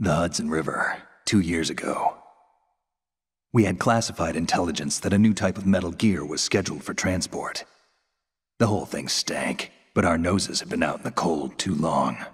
The Hudson River, 2 years ago. We had classified intelligence that a new type of metal gear was scheduled for transport. The whole thing stank, but our noses had been out in the cold too long.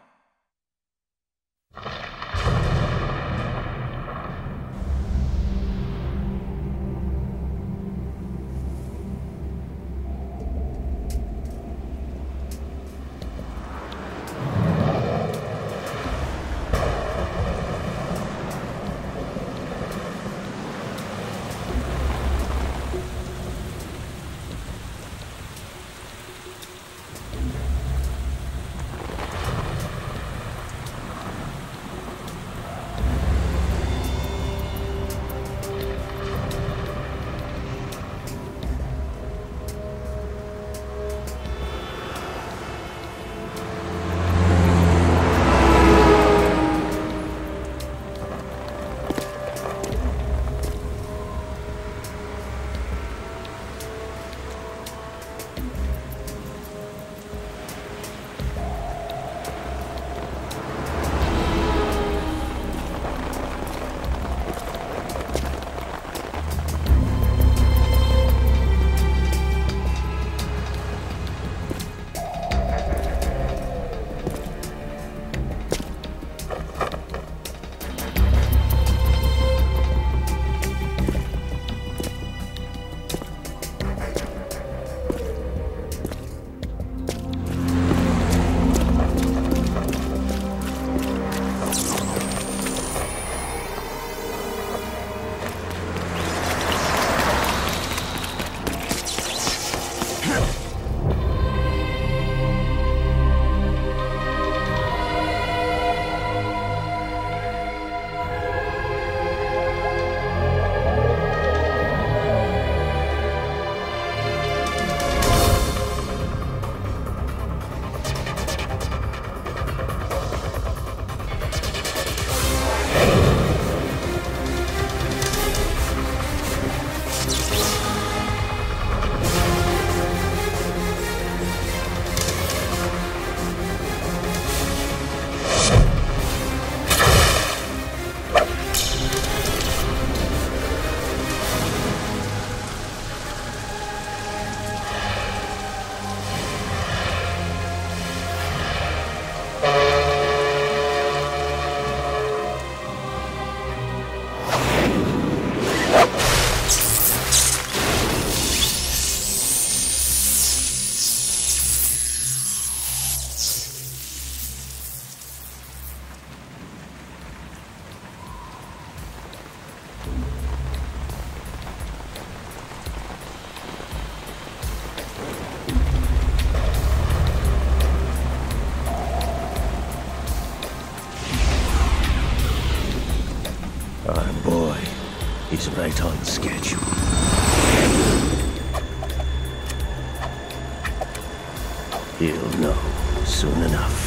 He's right on schedule. He'll know soon enough.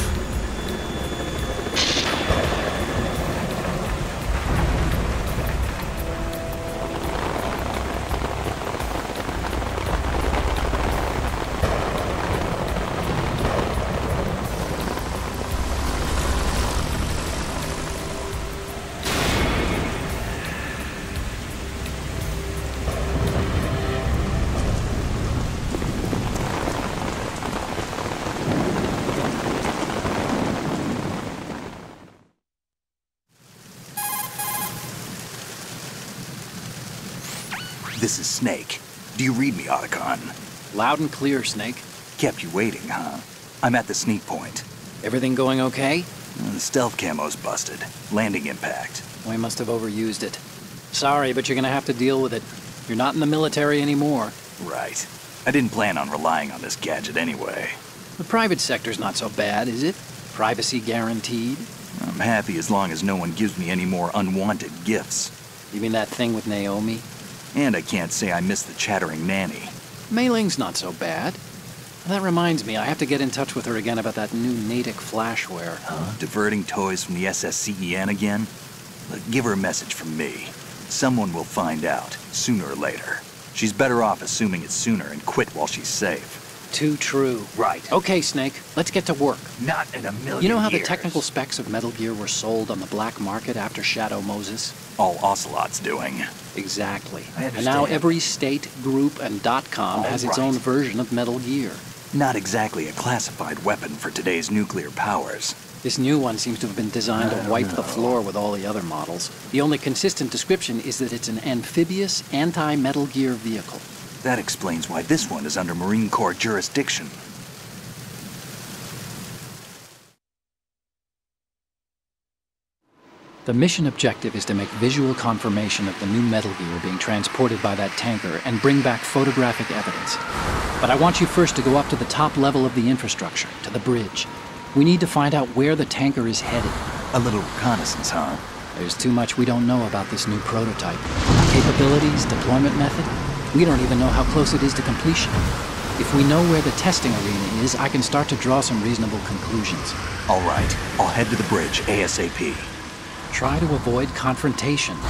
This is Snake. Do you read me, Otacon? Loud and clear, Snake. Kept you waiting, huh? I'm at the sneak point. Everything going okay? The stealth camo's busted. Landing impact. We must have overused it. Sorry, but you're gonna have to deal with it. You're not in the military anymore. Right. I didn't plan on relying on this gadget anyway. The private sector's not so bad, is it? Privacy guaranteed? I'm happy as long as no one gives me any more unwanted gifts. You mean that thing with Naomi? And I can't say I miss the chattering nanny. Mei Ling's not so bad. That reminds me, I have to get in touch with her again about that new Natick flashware. Huh? Diverting toys from the SSCEN again? Look, give her a message from me. Someone will find out, sooner or later. She's better off assuming it sooner and quit while she's safe. Too true. Right. Okay, Snake, let's get to work. Not in a million You know how years. the technical specs of Metal Gear were sold on the black market after Shadow Moses? All Ocelot's doing. Exactly. I And now understand. every state, group, and .com has its right. own version of Metal Gear. Not exactly a classified weapon for today's nuclear powers. This new one seems to have been designed to wipe the floor with all the other models. The only consistent description is that it's an amphibious, anti-Metal Gear vehicle. That explains why this one is under Marine Corps jurisdiction. The mission objective is to make visual confirmation of the new Metal Gear being transported by that tanker and bring back photographic evidence. But I want you first to go up to the top level of the infrastructure, to the bridge. We need to find out where the tanker is headed. A little reconnaissance, huh? There's too much we don't know about this new prototype. Capabilities, deployment method. We don't even know how close it is to completion. If we know where the testing arena is, I can start to draw some reasonable conclusions. All right, I'll head to the bridge ASAP. Try to avoid confrontations.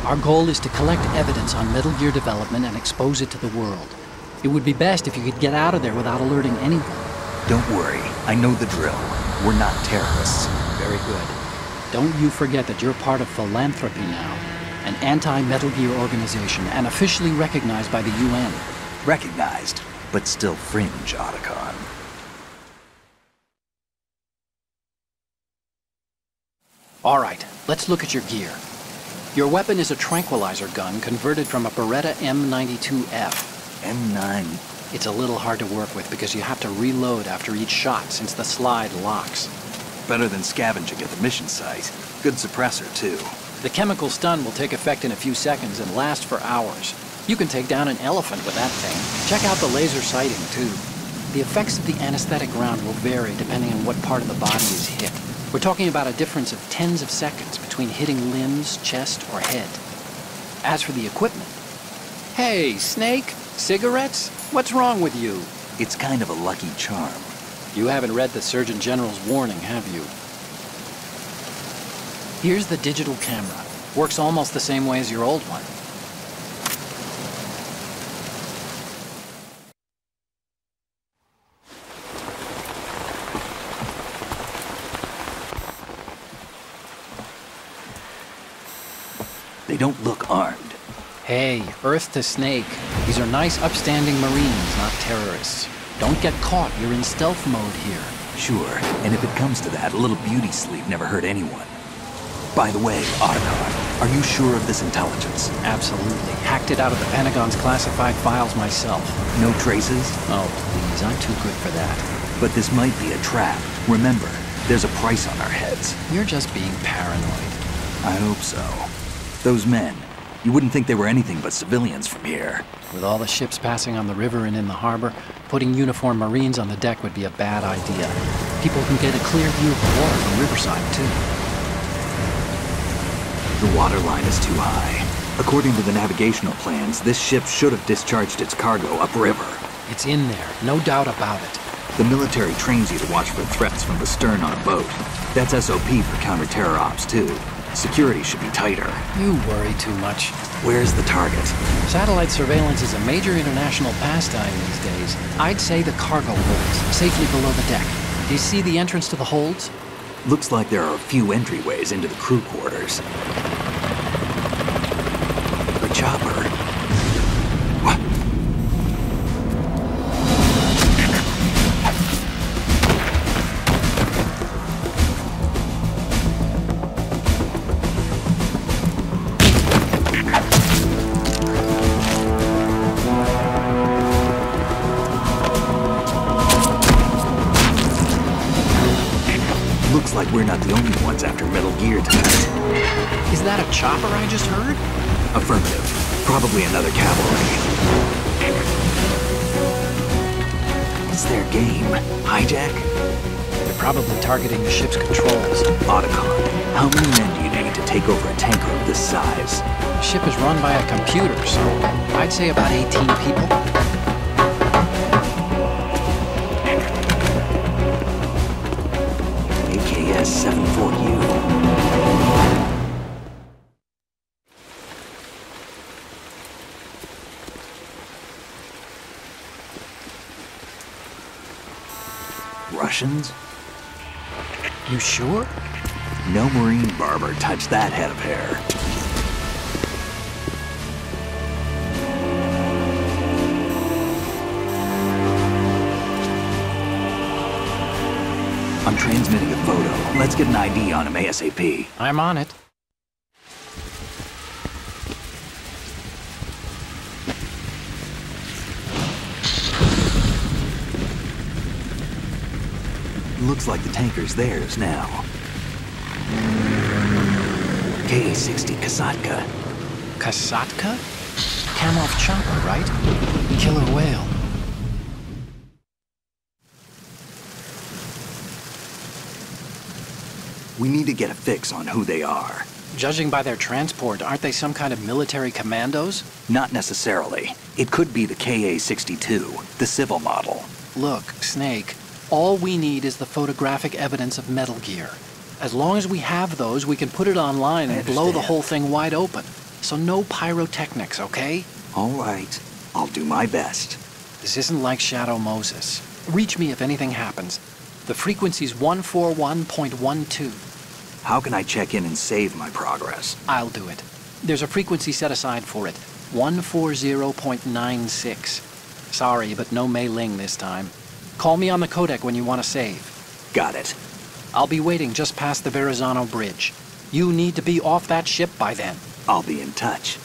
Our goal is to collect evidence on Metal Gear development and expose it to the world. It would be best if you could get out of there without alerting anyone. Don't worry, I know the drill. We're not terrorists. Very good. Don't you forget that you're part of Philanthropy now, an anti-Metal Gear organization and officially recognized by the UN. Recognized, but still fringe, Otacon. All right, let's look at your gear. Your weapon is a tranquilizer gun converted from a Beretta M92F. M9. It's a little hard to work with because you have to reload after each shot since the slide locks. Better than scavenging at the mission site. Good suppressor, too. The chemical stun will take effect in a few seconds and last for hours. You can take down an elephant with that thing. Check out the laser sighting, too. The effects of the anesthetic round will vary depending on what part of the body is hit. We're talking about a difference of tens of seconds between hitting limbs, chest, or head. As for the equipment... Hey, Snake! Cigarettes? What's wrong with you? It's kind of a lucky charm. You haven't read the Surgeon General's warning, have you? Here's the digital camera. Works almost the same way as your old one. They don't look armed. Hey, Earth to Snake. These are nice, upstanding Marines, not terrorists. Don't get caught. You're in stealth mode here. Sure, and if it comes to that, a little beauty sleep never hurt anyone. By the way, Otacon, are you sure of this intelligence? Absolutely. Hacked it out of the Pentagon's classified files myself. No traces? Oh, please. I'm too good for that. But this might be a trap. Remember, there's a price on our heads. You're just being paranoid. I hope so. Those men, you wouldn't think they were anything but civilians from here. With all the ships passing on the river and in the harbor, putting uniformed Marines on the deck would be a bad idea. People can get a clear view of the water from Riverside, too. The water line is too high. According to the navigational plans, this ship should have discharged its cargo upriver. It's in there, no doubt about it. The military trains you to watch for threats from the stern on a boat. That's SOP for counter-terror ops, too. Security should be tighter. You worry too much. Where's the target? Satellite surveillance is a major international pastime these days. I'd say the cargo holds, safely below the deck. Do you see the entrance to the holds? Looks like there are a few entryways into the crew quarters. The chopper. What? Looks like we're not the only ones after Metal Gear tonight. Is that a chopper I just heard? Affirmative. Probably another cavalry. What's their game? Hijack? They're probably targeting the ship's controls. Otacon, how many men do you need to take over a tanker of this size? The ship is run by a computer, so I'd say about 18 people. AKS 74U. Russians? You sure? No Marine barber touched that head of hair. I'm transmitting a photo. Let's get an ID on him ASAP. I'm on it. Looks like the tanker's theirs now. KA-60 Kasatka. Kasatka? Kamov chopper, right? Killer whale. We need to get a fix on who they are. Judging by their transport, aren't they some kind of military commandos? Not necessarily. It could be the KA-62, the civil model. Look, Snake, all we need is the photographic evidence of Metal Gear. As long as we have those, we can put it online and blow the whole thing wide open. So no pyrotechnics, okay? All right. I'll do my best. This isn't like Shadow Moses. Reach me if anything happens. The frequency's 141.12. How can I check in and save my progress? I'll do it. There's a frequency set aside for it. 140.96. Sorry, but no Mei Ling this time. Call me on the codec when you want to save. Got it. I'll be waiting just past the Verrazano Bridge. You need to be off that ship by then. I'll be in touch.